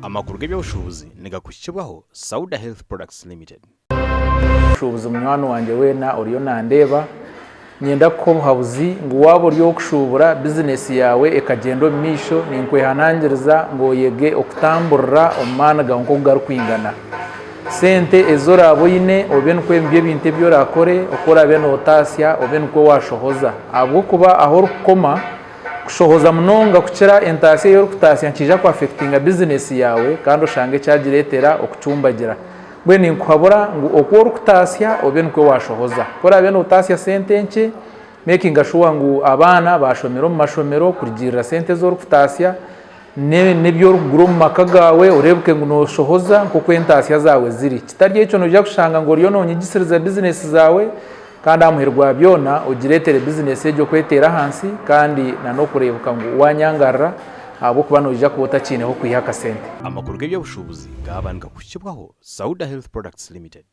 amakuru y'ubushobozi negakushyirwaho Sauda Health Products Limited. Ubushobozi umwana wanjye wena uriyo nandeba nyenda ko habuzi ngo wabo ryo kushubura business yawe ekagendo misho ninkwe hanangiriza ngo yege okutamburra omwana ganko garukwingana sente ezora boyine obenkwe mbye binte byo rakore okora beno otasya obenkwe washohoza abwo kuba aho rukoma kushohoza munonga kucira entasiyo yo kutasya nkija ku affectinga business yawe kandi ushange cyagiretera okucumbagira bweni nkwabura ngo okwo rukutasya obenkwe washohoza kora beno otasya sente nke making sure ngo abana bashomero mu mashomero kurigirira sente zo rukutasya nebyo ruguru mu makagawe urebuke ngo noshohoza nko kwentasya zawe ziri kitarye ico no kushanga ngo riyo nonyigisiriza business zawe kandi amuherwa byona ugiretere business ejo kwetera hansi kandi nano kurebuka ngo wanyangarra abo kubano ija kubota kine ho kwihaka sente Amakuru y'ubushobozi gabanka kushyirwaho Sauda Health Products Limited.